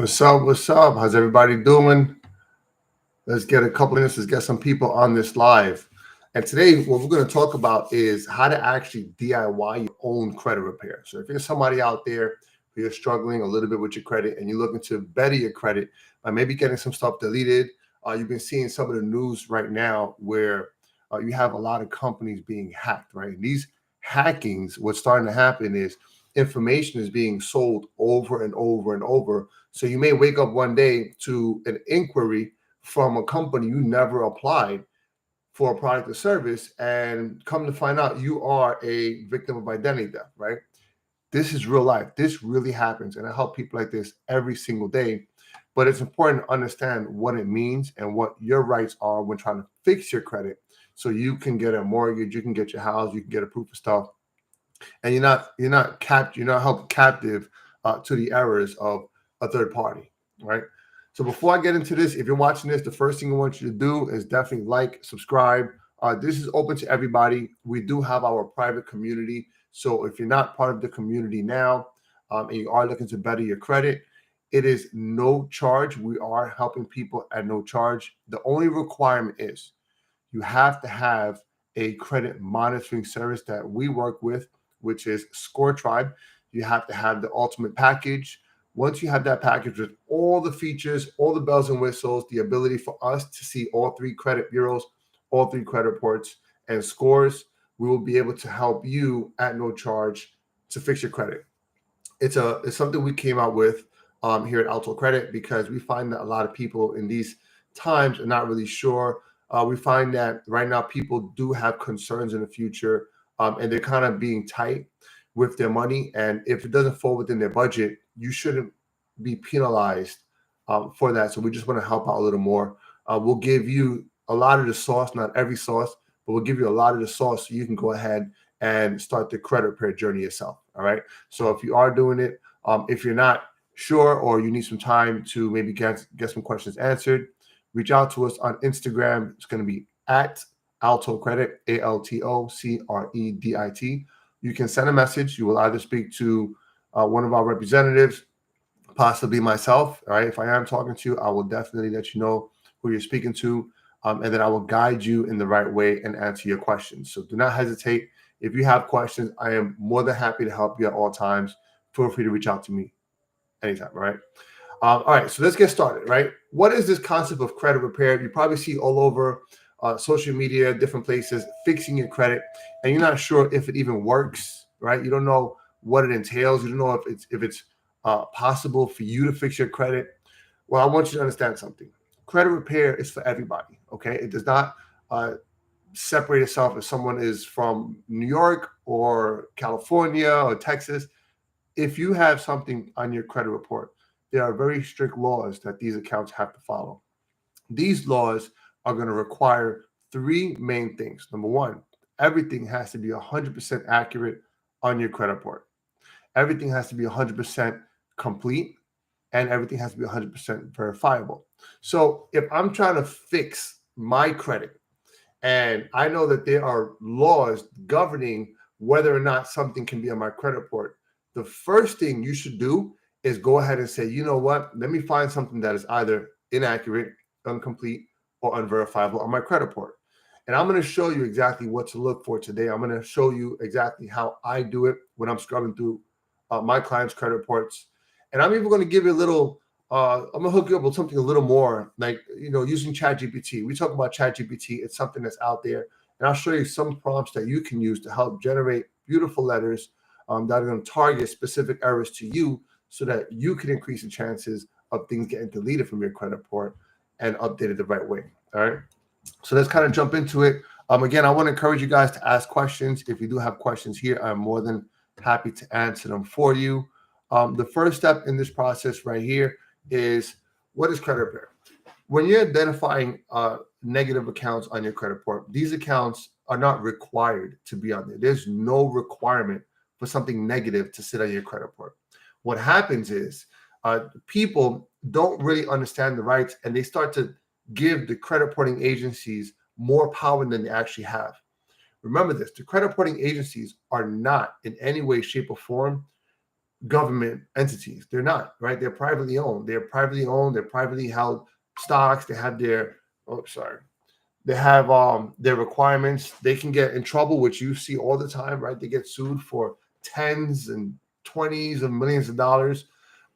What's up? What's up? How's everybody doing? Let's get a couple minutes. Let's get some people on this live. And today, what we're going to talk about is how to actually DIY your own credit repair. So if you're somebody out there who you're struggling a little bit with your credit and you're looking to better your credit by maybe getting some stuff deleted, you've been seeing some of the news right now where you have a lot of companies being hacked, right? And these hackings, what's starting to happen is information is being sold over and over and over. So you may wake up one day to an inquiry from a company you never applied for a product or service, and come to find out you are a victim of identity theft, right? This is real life. This really happens, and I help people like this every single day. But it's important to understand what it means and what your rights are when trying to fix your credit, so you can get a mortgage, you can get your house, you can get a proof of stuff, and you're not held captive to the errors of a third party, right? So before I get into this, if you're watching this, the first thing I want you to do is definitely like, subscribe. This is open to everybody. We do have our private community. So if you're not part of the community now, and you are looking to better your credit, it is no charge. We are helping people at no charge. The only requirement is you have to have a credit monitoring service that we work with, which is Score Tribe. You have to have the ultimate package. Once you have that package with all the features, all the bells and whistles, the ability for us to see all three credit bureaus, all three credit reports and scores, we will be able to help you at no charge to fix your credit. It's something we came out with here at AltoCredit because we find that a lot of people in these times are not really sure. We find that right now people do have concerns in the future, and they're kind of being tight with their money. And if it doesn't fall within their budget, you shouldn't be penalized for that. So we just want to help out a little more. We'll give you a lot of the sauce, not every sauce, but we'll give you a lot of the sauce so you can go ahead and start the credit repair journey yourself. All right. So if you are doing it, if you're not sure or you need some time to maybe get some questions answered, reach out to us on Instagram. It's going to be at AltoCredit, AltoCredit. You can send a message. You will either speak to one of our representatives, possibly myself. All right. If I am talking to you, I will definitely let you know who you're speaking to. And then I will guide you in the right way and answer your questions. So do not hesitate. If you have questions, I am more than happy to help you at all times. Feel free to reach out to me anytime. All right. All right. So let's get started. Right. What is this concept of credit repair? You probably see all over social media, different places, fixing your credit, and you're not sure if it even works, right? You don't know what it entails. You don't know if it's possible for you to fix your credit. Well, I want you to understand something. Credit repair is for everybody, okay? It does not separate itself if someone is from New York or California or Texas. If you have something on your credit report, there are very strict laws that these accounts have to follow. These laws are going to require three main things. Number one, everything has to be 100% accurate on your credit report. Everything has to be 100% complete, and everything has to be 100% verifiable. So if I'm trying to fix my credit and I know that there are laws governing whether or not something can be on my credit report, the first thing you should do is go ahead and say, you know what, let me find something that is either inaccurate, incomplete, or unverifiable on my credit report. And I'm going to show you exactly what to look for today. I'm going to show you exactly how I do it when I'm scrubbing through my clients' credit reports. And I'm even going to give you a little, I'm going to hook you up with something a little more, like, using ChatGPT. We talk about ChatGPT. It's something that's out there. And I'll show you some prompts that you can use to help generate beautiful letters that are going to target specific errors to you so that you can increase the chances of things getting deleted from your credit report and updated the right way. All right. So let's kind of jump into it. Again, I want to encourage you guys to ask questions. If you do have questions here, I'm more than happy to answer them for you. The first step in this process right here is, what is credit repair? When you're identifying negative accounts on your credit report, these accounts are not required to be on there. There's no requirement for something negative to sit on your credit report. What happens is people don't really understand the rights, and they start to give the credit reporting agencies more power than they actually have. Remember this, the credit reporting agencies are not in any way, shape, or form government entities. They're not, right? They're privately owned. They're privately owned. They're privately held stocks. They have their, they have their requirements. They can get in trouble, which you see all the time, right? They get sued for tens and twenties of millions of dollars.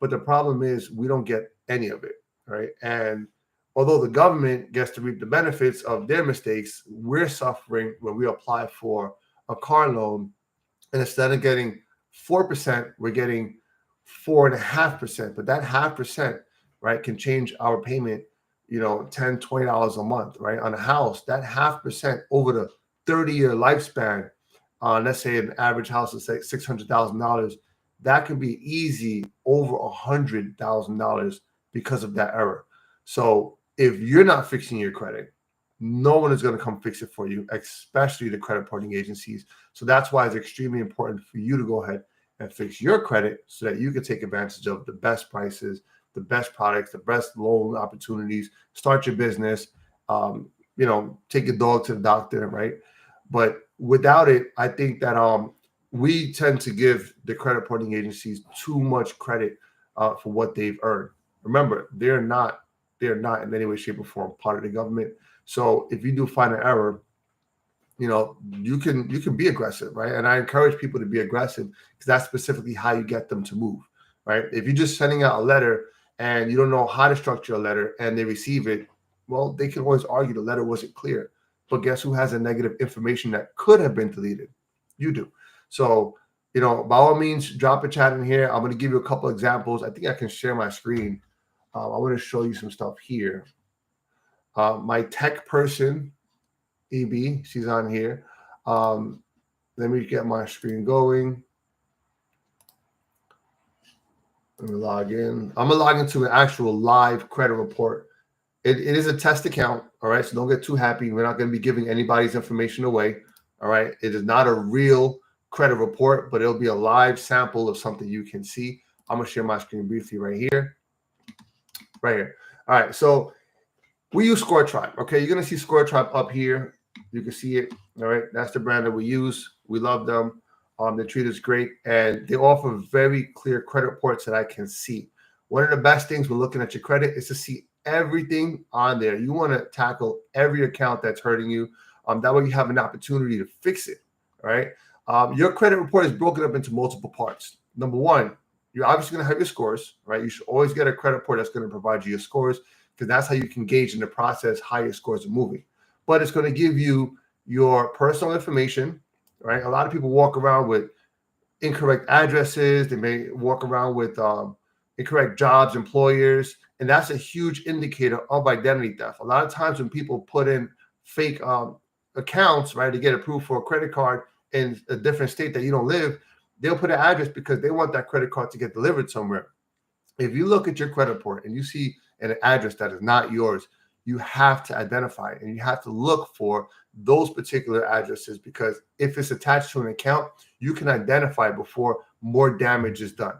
But the problem is we don't get any of it, right? And although the government gets to reap the benefits of their mistakes, we're suffering when we apply for a car loan, and instead of getting 4%, we're getting 4.5%. But that 0.5%, right, can change our payment, $10, $20 a month, right? On a house, that 0.5% over the 30-year lifespan, let's say an average house is say $600,000, that could be easy over $100,000 because of that error. So if you're not fixing your credit, no one is going to come fix it for you, especially the credit reporting agencies. So that's why it's extremely important for you to go ahead and fix your credit so that you can take advantage of the best prices, the best products, the best loan opportunities, start your business, take your dog to the doctor, right? But without it, I think that we tend to give the credit reporting agencies too much credit for what they've earned. Remember, they're not in any way, shape, or form part of the government. So if you do find an error, you can be aggressive, right? And I encourage people to be aggressive because that's specifically how you get them to move, right? If you're just sending out a letter and you don't know how to structure a letter and they receive it, well, they can always argue the letter wasn't clear. But guess who has a negative information that could have been deleted? You do. So, by all means, drop a chat in here. I'm going to give you a couple examples. I think I can share my screen. I want to show you some stuff here. My tech person, EB, she's on here. Let me get my screen going. Let me log in. I'm going to log into an actual live credit report. It is a test account, all right? So don't get too happy. We're not going to be giving anybody's information away, all right? It is not a real credit report, but it'll be a live sample of something you can see. I'm going to share my screen briefly right here. Right here. All right, so we use ScoreTribe, okay? You're going to see ScoreTribe up here. You can see it, all right? That's the brand that we use. We love them. They treat us great, and they offer very clear credit reports that I can see. One of the best things when looking at your credit is to see everything on there. You want to tackle every account that's hurting you. That way you have an opportunity to fix it, all right? Your credit report is broken up into multiple parts. Number one, you're obviously going to have your scores, right? You should always get a credit report that's going to provide you your scores because that's how you can gauge in the process how your scores are moving. But it's going to give you your personal information, right? A lot of people walk around with incorrect addresses. They may walk around with incorrect jobs, employers, and that's a huge indicator of identity theft. A lot of times when people put in fake accounts, right, to get approved for a credit card in a different state that you don't live, they'll put an address because they want that credit card to get delivered somewhere. If you look at your credit report and you see an address that is not yours, you have to identify it and you have to look for those particular addresses because if it's attached to an account, you can identify it before more damage is done.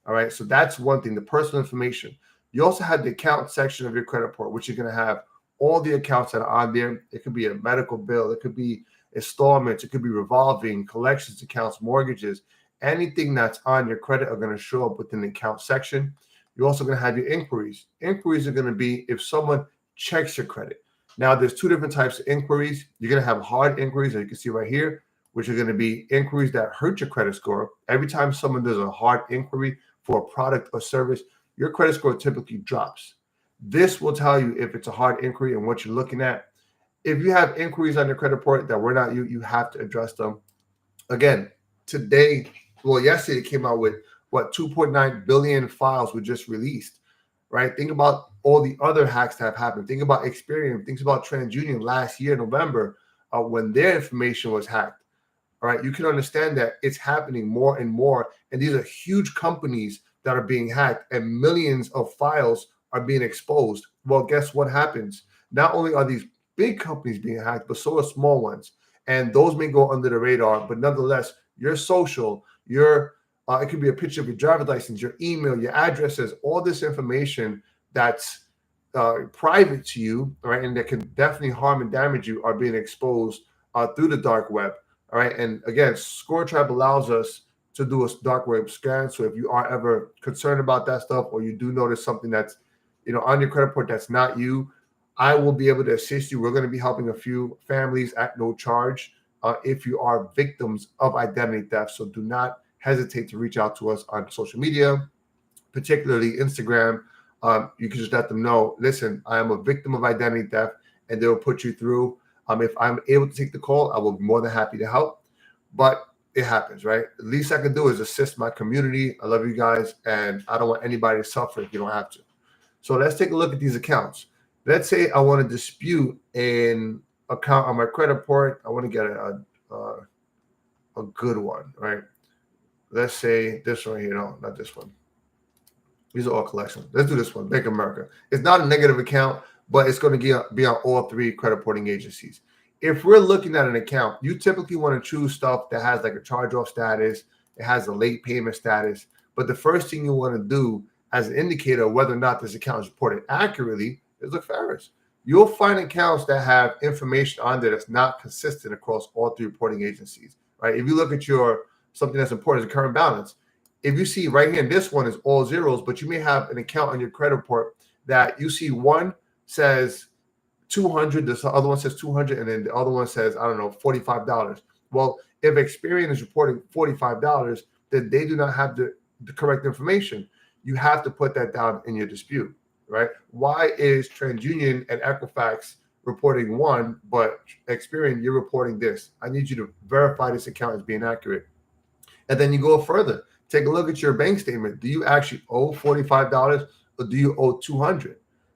All right. So that's one thing, the personal information. You also have the account section of your credit report, which you're going to have all the accounts that are on there. It could be a medical bill. It could be installments. It could be revolving, collections accounts, mortgages. Anything that's on your credit are going to show up within the account section. You're also going to have your inquiries. Inquiries are going to be if someone checks your credit. Now, there's two different types of inquiries. You're going to have hard inquiries, as you can see right here, which are going to be inquiries that hurt your credit score. Every time someone does a hard inquiry for a product or service, your credit score typically drops. This will tell you if it's a hard inquiry and what you're looking at. If you have inquiries on your credit report that were not you have to address them. Again, yesterday it came out with 2.9 billion files were just released, right? Think about all the other hacks that have happened. Think about Experian. Think about TransUnion last year, November, when their information was hacked. All right, you can understand that it's happening more and more. And these are huge companies that are being hacked and millions of files are being exposed. Well, guess what happens? Not only are these big companies being hacked, but so are small ones. And those may go under the radar, but nonetheless, your social, it could be a picture of your driver's license, your email, your addresses, all this information that's private to you, right, and that can definitely harm and damage you are being exposed through the dark web, all right? And again, ScoreTribe allows us to do a dark web scan. So if you are ever concerned about that stuff, or you do notice something that's, on your credit report that's not you, I will be able to assist you. We're going to be helping a few families at no charge if you are victims of identity theft. So do not hesitate to reach out to us on social media, particularly Instagram. You can just let them know, listen, I am a victim of identity theft, and they'll put you through. If I'm able to take the call, I will be more than happy to help. But it happens, right? The least I can do is assist my community. I love you guys, and I don't want anybody to suffer if you don't have to. So let's take a look at these accounts. Let's say I want to dispute an account on my credit report. I want to get a good one, right? Let's say this one here. No, not this one. These are all collections. Let's do this one, Bank of America. It's not a negative account, but it's going to be on all three credit reporting agencies. If we're looking at an account, you typically want to choose stuff that has like a charge-off status, it has a late payment status. But the first thing you want to do as an indicator of whether or not this account is reported accurately is look for errors. You'll find accounts that have information on there that's not consistent across all three reporting agencies, right? If you look at something that's important as a current balance, if you see right here, and this one is all zeros, but you may have an account on your credit report that you see one says 200, this other one says 200, and then the other one says, I don't know, $45. Well, if Experian is reporting $45, then they do not have the correct information. You have to put that down in your dispute, right? Why is TransUnion and Equifax reporting one, but Experian, you're reporting this? I need you to verify this account as being accurate. And then you go further. Take a look at your bank statement. Do you actually owe $45 or do you owe $200,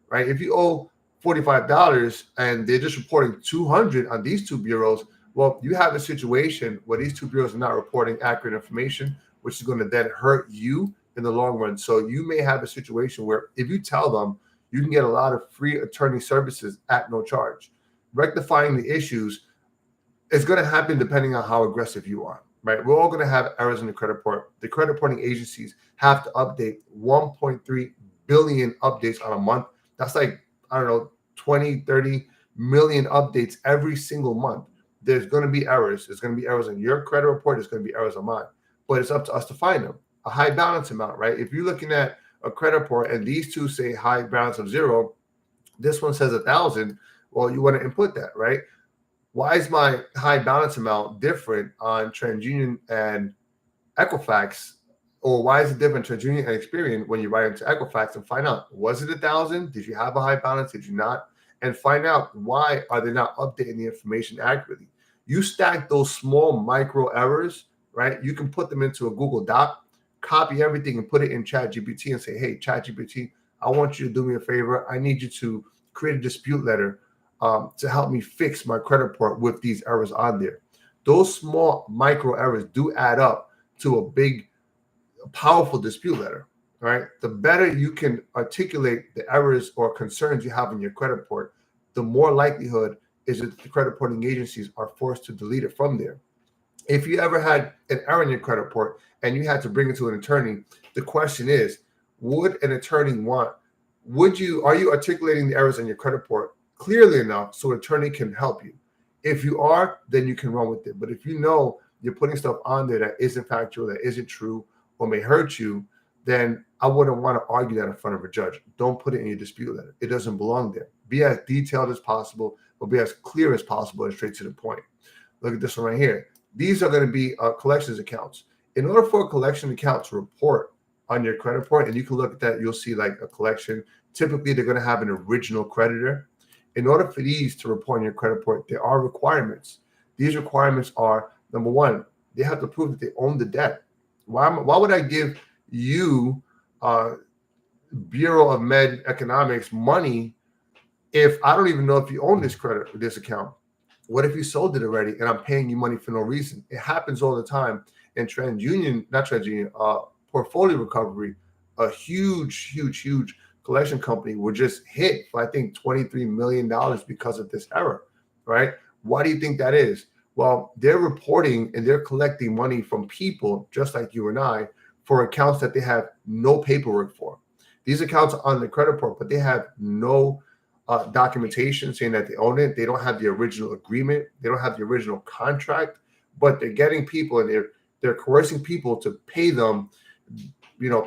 right? If you owe $45 and they're just reporting $200 on these two bureaus, well, you have a situation where these two bureaus are not reporting accurate information, which is going to then hurt you in the long run. So you may have a situation where if you tell them, you can get a lot of free attorney services at no charge. Rectifying the issues is going to happen depending on how aggressive you are. Right, we're all going to have errors in the credit report. The credit reporting agencies have to update 1.3 billion updates on a month. That's like, I don't know, 20, 30 million updates every single month. There's going to be errors. There's going to be errors in your credit report. There's going to be errors on mine. But it's up to us to find them. A high balance amount, right? If you're looking at a credit report and these two say high balance of 0, this one says 1,000. Well, you want to input that, right? Why is my high balance amount different on TransUnion and Equifax? Or why is it different TransUnion and Experian when you write into Equifax and find out, was it 1,000? Did you have a high balance? Did you not? And find out why are they not updating the information accurately. You stack those small micro errors, right? You can put them into a Google Doc, copy everything and put it in ChatGPT and say, hey, ChatGPT, I want you to do me a favor. I need you to create a dispute letter to help me fix my credit report with these errors on there. Those small micro errors do add up to a big, powerful dispute letter, right? The better you can articulate the errors or concerns you have in your credit report, the more likelihood is that the credit reporting agencies are forced to delete it from there. If you ever had an error in your credit report and you had to bring it to an attorney, the question is, would an attorney are you articulating the errors in your credit report clearly enough so an attorney can help you? If you are, then you can run with it. But if you know you're putting stuff on there that isn't factual, that isn't true, or may hurt you, then I wouldn't want to argue that in front of a judge. Don't put it in your dispute letter. It doesn't belong there. Be as detailed as possible, but be as clear as possible and straight to the point. Look at this one right here. These are going to be collections accounts. In order for a collection account to report on your credit report, and you can look at that, you'll see like a collection. Typically, they're going to have an original creditor. In order for these to report on your credit report, there are requirements. These requirements are, number one, they have to prove that they own the debt. Why would I give you, Bureau of Med Economics, money if I don't even know if you own this account? What if you sold it already and I'm paying you money for no reason? It happens all the time. And Portfolio Recovery, a huge collection company, were just hit for, I think, $23 million because of this error, right? Why do you think that is? Well, they're reporting and they're collecting money from people just like you and I for accounts that they have no paperwork for. These accounts are on the credit report, but they have no documentation saying that they own it. They don't have the original agreement. They don't have the original contract, but they're getting people and they're they're coercing people to pay them,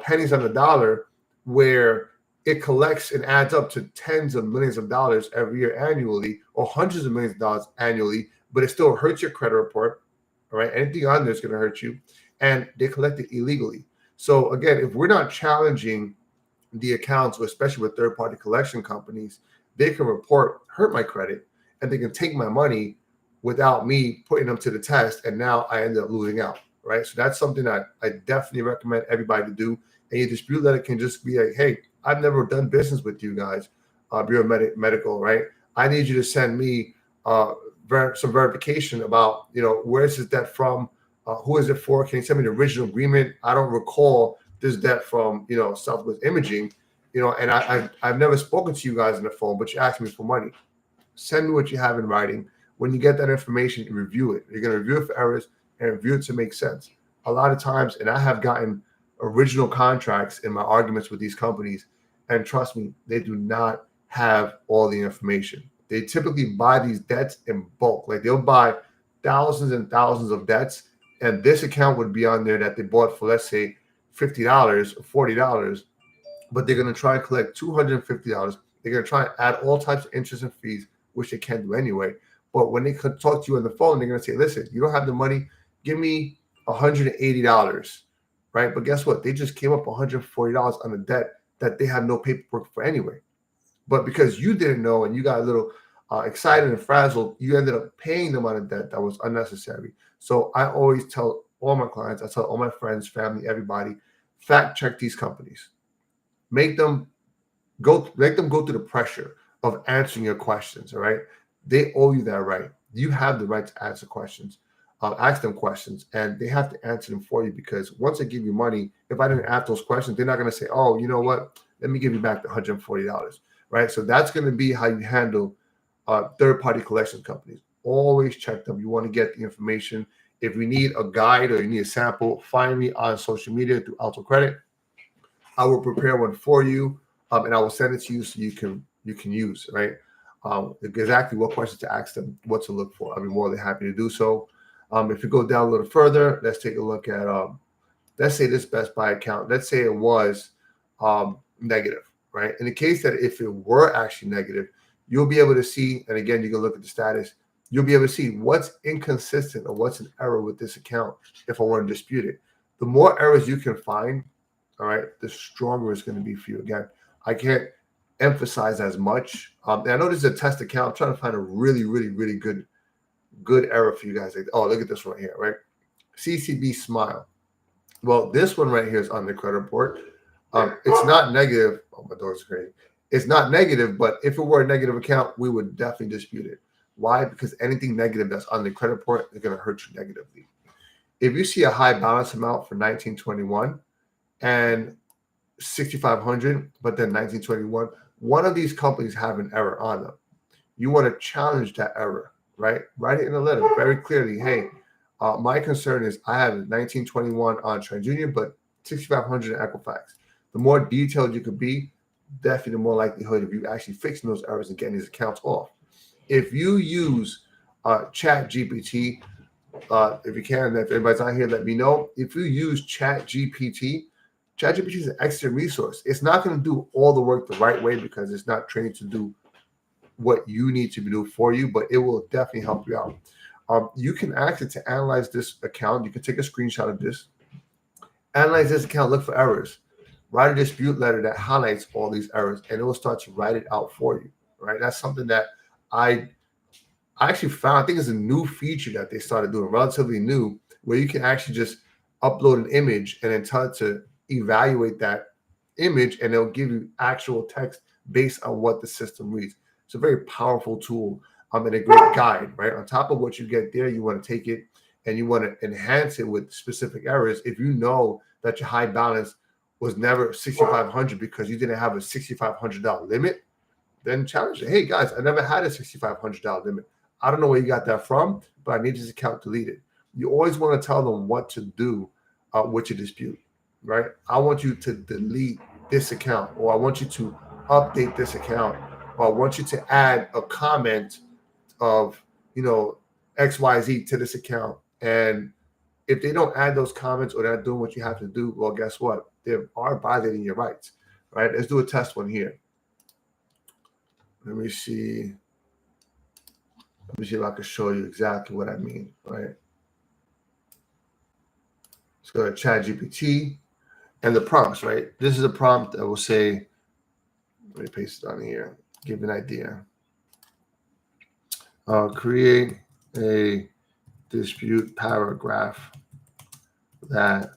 pennies on the dollar, where it collects and adds up to tens of millions of dollars every year annually, or hundreds of millions of dollars annually, but it still hurts your credit report. All right. Anything on there is going to hurt you. And they collect it illegally. So again, if we're not challenging the accounts, especially with third-party collection companies, they can hurt my credit, and they can take my money without me putting them to the test. And now I end up losing out. Right. So that's something that I definitely recommend everybody to do. And your dispute letter can just be like, hey, I've never done business with you guys, Bureau of Medical, right? I need you to send me some verification about, where is this debt from? Who is it for? Can you send me the original agreement? I don't recall this debt from, Southwest Imaging, and I've never spoken to you guys on the phone, but you asked me for money. Send me what you have in writing. When you get that information, you review it. You're going to review it for errors and review it to make sense. A lot of times, and I have gotten original contracts in my arguments with these companies, and trust me, they do not have all the information. They typically buy these debts in bulk. Like they'll buy thousands and thousands of debts, and this account would be on there that they bought for, let's say, $50 or $40, but they're going to try and collect $250. They're going to try and add all types of interest and fees, which they can't do anyway. But when they could talk to you on the phone, they're going to say, listen, you don't have the money. Give me $180, right? But guess what? They just came up $140 on a debt that they have no paperwork for anyway. But because you didn't know and you got a little excited and frazzled, you ended up paying them on a debt that was unnecessary. So I always tell all my clients, I tell all my friends, family, everybody, fact check these companies. Make them go through the pressure of answering your questions. All right. They owe you that right. You have the right to answer questions, ask them questions, and they have to answer them for you, because once they give you money, if I didn't ask those questions, they're not going to say, oh, you know what? Let me give you back the $140. Right. So that's going to be how you handle third-party collection companies. Always check them. You want to get the information. If you need a guide or you need a sample, find me on social media through AltoCredit. I will prepare one for you, and I will send it to you so you can use, right? Exactly what questions to ask them, what to look for. I'll be more than happy to do so. If you go down a little further, let's take a look at, let's say this Best Buy account. Let's say it was negative, right? In the case that if it were actually negative, you'll be able to see, and again, you can look at the status, you'll be able to see what's inconsistent or what's an error with this account if I want to dispute it. The more errors you can find, all right, the stronger it's going to be for you. Again, I can't emphasize as much. And I know this is a test account. I'm trying to find a really, really, really good error for you guys. Like, oh, look at this one here, right? CCB Smile. Well, this one right here is on the credit report. It's not negative. Oh, my dog's crazy. It's not negative, but if it were a negative account, we would definitely dispute it. Why? Because anything negative that's on the credit report is going to hurt you negatively. If you see a high balance amount for 1921 and 6,500, but then 1921, one of these companies have an error on them. You want to challenge that error, right? Write it in a letter very clearly. Hey, my concern is I have 1921 on TransUnion, but 6,500 in Equifax. The more detailed you could be, definitely the more likelihood of you actually fixing those errors and getting these accounts off. If you use Chat GPT, if you can, if everybody's on here, let me know. If you use Chat GPT is an excellent resource. It's not going to do all the work the right way because it's not trained to do what you need to do for you, but it will definitely help you out. You can ask it to analyze this account. You can take a screenshot of this, analyze this account, look for errors, write a dispute letter that highlights all these errors, and it will start to write it out for you, right? That's something that I actually found. I think it's a new feature that they started doing, relatively new, where you can actually just upload an image and then tell it to evaluate that image, and it'll give you actual text based on what the system reads. It's a very powerful tool and a great guide, right? On top of what you get there, you want to take it and you want to enhance it with specific errors. If you know that your high balance was never 6,500 because you didn't have a $6,500 limit, then challenge it. Hey guys, I never had a $6,500 limit. I don't know where you got that from, but I need this account deleted. You always want to tell them what to do with your dispute, right? I want you to delete this account, or I want you to update this account, or I want you to add a comment of, XYZ to this account. And If they don't add those comments or they're not doing what you have to do, well, guess what? They are violating your rights, right? Let's do a test one here. Let me see. Let me see if I can show you exactly what I mean, right? Let's go to ChatGPT and the prompts, right? This is a prompt that will say, let me paste it on here, give you an idea. Create a dispute paragraph that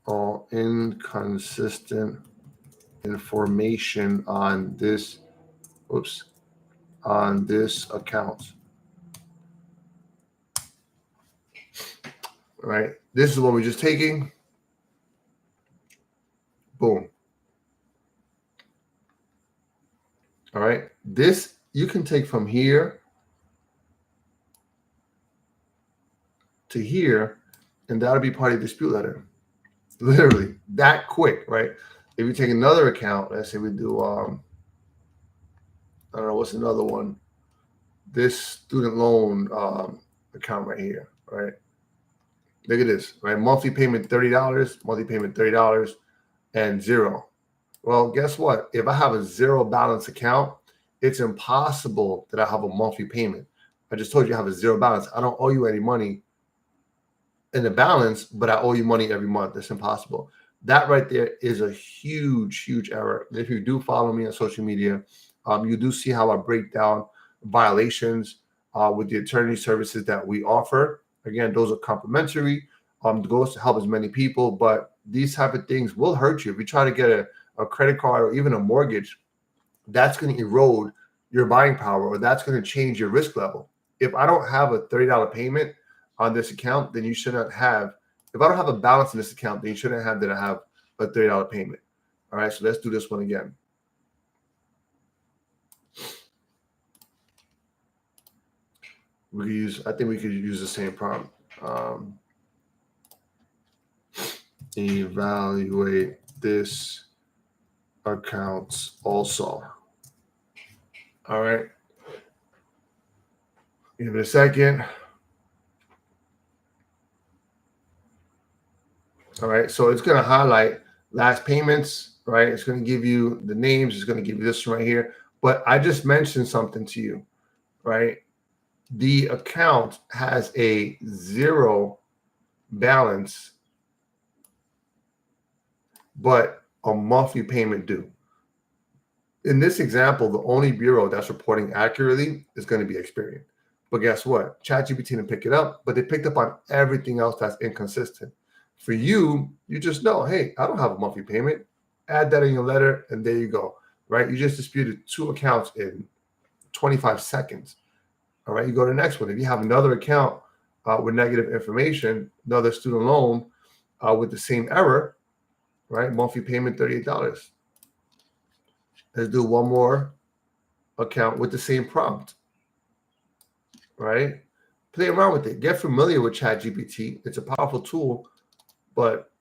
all inconsistent information on this account. All right, this is what we're just taking. Boom. All right, this you can take from here to here, and that'll be part of the dispute letter. Literally that quick, right? If you take another account, let's say we do I don't know what's another one. This student loan account right here, right? Look at this, right? Monthly payment $30, monthly payment $30, and zero. Well, guess what? If I have a zero balance account, it's impossible that I have a monthly payment. I just told you I have a zero balance. I don't owe you any money in the balance, but I owe you money every month. That's impossible. That right there is a huge, huge error. If you do follow me on social media, you do see how I break down violations with the attorney services that we offer. Again, those are complimentary. Goes to help as many people, but these type of things will hurt you. If you try to get a credit card or even a mortgage, that's going to erode your buying power, or that's going to change your risk level. If I don't have a $30 payment on this account, then you shouldn't have. If I don't have a balance in this account, then you shouldn't have that I have a $30 payment. All right, so let's do this one again. I think we could use the same prompt. Evaluate this account also. All right. Give it a second. All right. So it's going to highlight last payments, right? It's going to give you the names. It's going to give you this one right here. But I just mentioned something to you, right? The account has a zero balance, but a monthly payment due. In this example, the only bureau that's reporting accurately is going to be Experian. But guess what? ChatGPT didn't pick it up, but they picked up on everything else that's inconsistent. For you, you just know, hey, I don't have a monthly payment. Add that in your letter, and there you go, right? You just disputed 2 accounts in 25 seconds. All right, you go to the next one. If you have another account with negative information, another student loan with the same error, right? Monthly payment $38. Let's do one more account with the same prompt, right? Play around with it. Get familiar with ChatGPT. It's a powerful tool, but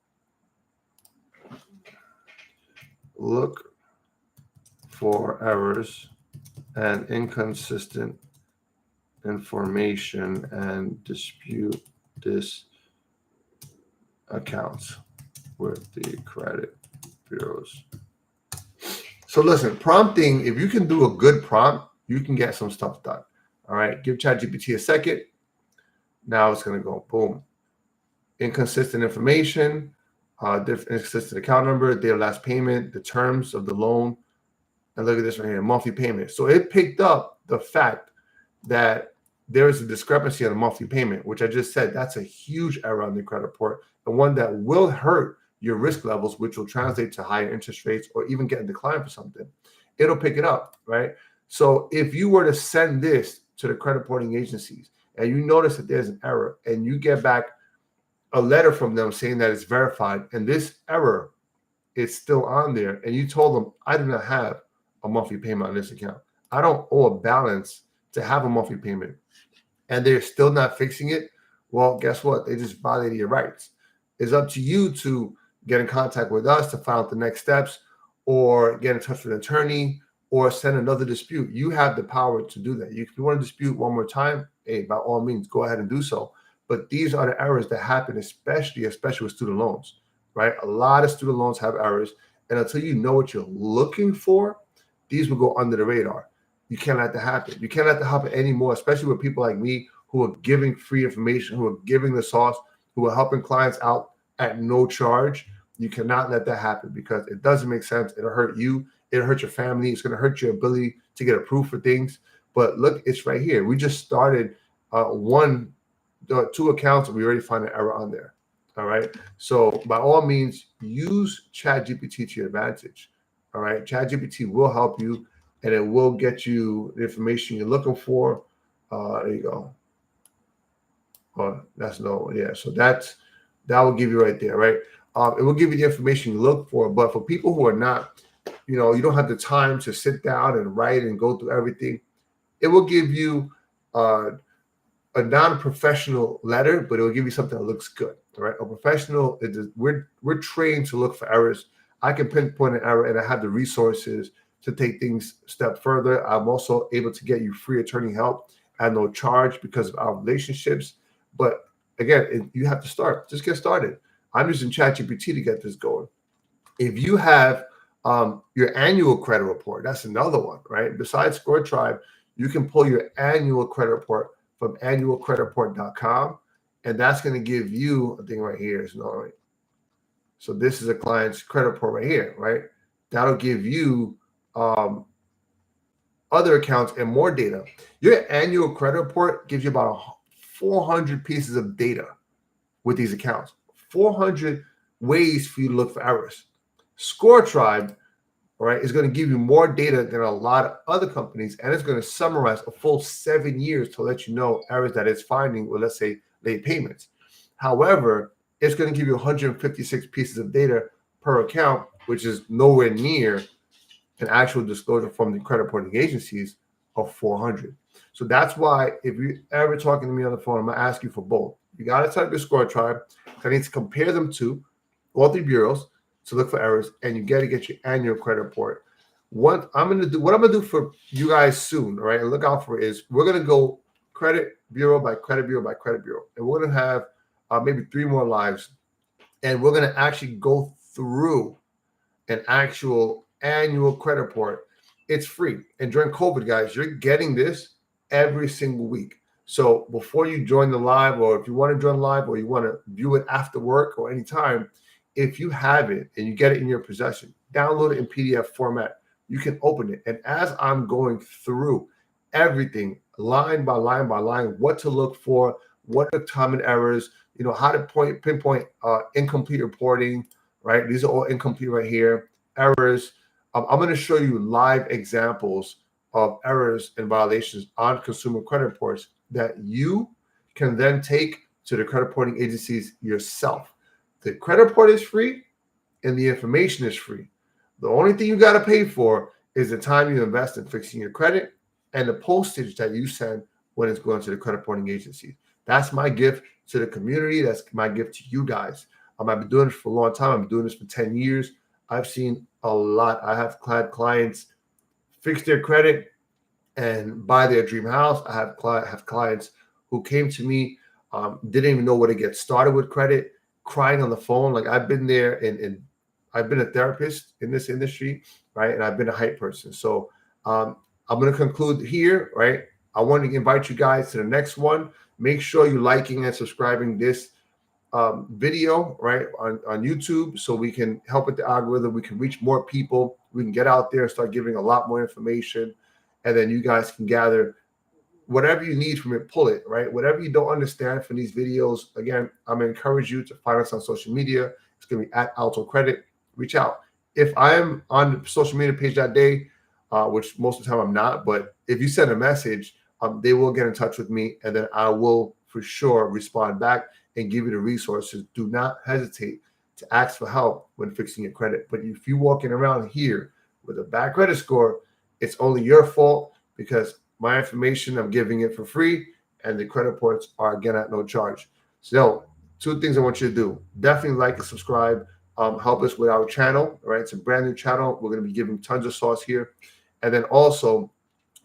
look for errors and inconsistent information and dispute this accounts with the credit bureaus. So listen, prompting, if you can do a good prompt, you can get some stuff done. All right, give ChatGPT a second. Now it's going to go boom. Inconsistent information, inconsistent account number, date of last payment, the terms of the loan. And look at this right here, monthly payment. So it picked up the fact that there is a discrepancy on a monthly payment, which I just said that's a huge error on the credit report, and one that will hurt your risk levels, which will translate to higher interest rates or even get a decline for something. It'll pick it up, right? So if you were to send this to the credit reporting agencies and you notice that there's an error and you get back a letter from them saying that it's verified and this error is still on there, and you told them, I do not have a monthly payment on this account. I don't owe a balance to have a monthly payment, and they're still not fixing it. Well, guess what? They just violated your rights. It's up to you to get in contact with us to find out the next steps, or get in touch with an attorney, or send another dispute. You have the power to do that. If you want to dispute one more time, hey, by all means, go ahead and do so. But these are the errors that happen, especially with student loans, right? A lot of student loans have errors. And until you know what you're looking for, these will go under the radar. You can't let that happen. You can't let that happen anymore, especially with people like me who are giving free information, who are giving the sauce, who are helping clients out at no charge. You cannot let that happen because it doesn't make sense. It'll hurt you. It'll hurt your family. It's going to hurt your ability to get approved for things. But look, it's right here. We just started 2 accounts, and we already find an error on there. All right. So by all means, use ChatGPT to your advantage. All right. ChatGPT will help you, and it will get you the information you're looking for. There you go. Oh, that's no, yeah. So that will give you right there, right? It will give you the information you look for. But for people who are not, you don't have the time to sit down and write and go through everything, it will give you a non-professional letter, but it will give you something that looks good, right? A professional, we're trained to look for errors. I can pinpoint an error, and I have the resources to take things a step further. I'm also able to get you free attorney help at no charge because of our relationships. But again, you have to start. Just get started. I'm using ChatGPT to get this going. If you have your annual credit report, that's another one, right? Besides ScoreTribe, you can pull your annual credit report from annualcreditreport.com, and that's going to give you a thing right here. Is not right. So this is a client's credit report right here, right? That'll give you other accounts and more data. Your annual credit report gives you about 400 pieces of data with these accounts, 400 ways for you to look for errors. ScoreTribe, all right, is going to give you more data than a lot of other companies, and it's going to summarize a full 7 years to let you know errors that it's finding with, let's say, late payments. However, it's going to give you 156 pieces of data per account, which is nowhere near an actual disclosure from the credit reporting agencies of 400. So that's why if you're ever talking to me on the phone, I'm going to ask you for both. You got to type your ScoreTribe. I need to compare them to all 3 bureaus to look for errors, and you got to get your annual credit report. What I'm going to do for you guys soon, all right, and look out for it, is we're going to go credit bureau by credit bureau by credit bureau, and we're going to have maybe 3 more lives, and we're going to actually go through an actual annual credit report. It's free, and during COVID, guys, you're getting this every single week. So before you join the live, or if you want to join live, or you want to view it after work or anytime, if you have it and you get it in your possession, download it in PDF format. You can open it. And as I'm going through everything, line by line by line, what to look for, what are common errors, how to pinpoint incomplete reporting, right? These are all incomplete right here. Errors. I'm going to show you live examples of errors and violations on consumer credit reports that you can then take to the credit reporting agencies yourself. The credit report is free and the information is free. The only thing you got to pay for is the time you invest in fixing your credit and the postage that you send when it's going to the credit reporting agency. That's my gift to the community. That's my gift to you guys. I've been doing this for a long time. I've been doing this for 10 years. I've seen a lot. I have had clients fix their credit and buy their dream house. I have clients who came to me, didn't even know where to get started with credit, crying on the phone. Like I've been there, and I've been a therapist in this industry, right? And I've been a hype person. So I'm going to conclude here, right? I want to invite you guys to the next one. Make sure you're liking and subscribing this video, right, on YouTube, so we can help with the algorithm. We can reach more people. We can get out there and start giving a lot more information. And then you guys can gather whatever you need from it, pull it, right? Whatever you don't understand from these videos, again, I'm going to encourage you to find us on social media. It's going to be at AltoCredit. Reach out. If I am on the social media page that day, which most of the time I'm not, but if you send a message, they will get in touch with me, and then I will for sure respond back and give you the resources. Do not hesitate to ask for help when fixing your credit. But if you're walking around here with a bad credit score, it's only your fault, because my information, I'm giving it for free, and the credit reports are, again, at no charge. So 2 things I want you to do. Definitely like and subscribe. Help us with our channel, all right? It's a brand new channel. We're going to be giving tons of sauce here. And then also,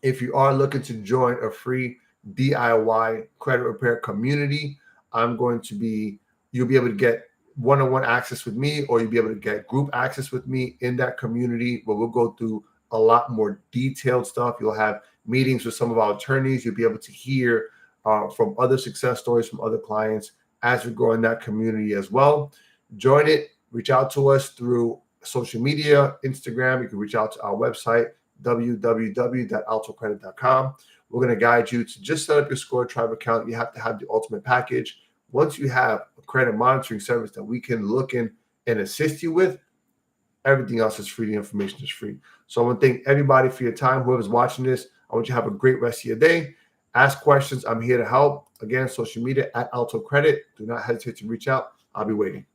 if you are looking to join a free DIY credit repair community, you'll be able to get one-on-one access with me, or you'll be able to get group access with me in that community where we'll go through a lot more detailed stuff. You'll have meetings with some of our attorneys. You'll be able to hear from other success stories from other clients as we grow in that community as well. Join it. Reach out to us through social media, Instagram. You can reach out to our website, www.altocredit.com. We're going to guide you to just set up your Score Tribe account. You have to have the ultimate package. Once you have a credit monitoring service that we can look in and assist you with, everything else is free. The information is free. So I want to thank everybody for your time. Whoever's watching this, I want you to have a great rest of your day. Ask questions. I'm here to help. Again, social media @AltoCredit. Do not hesitate to reach out. I'll be waiting.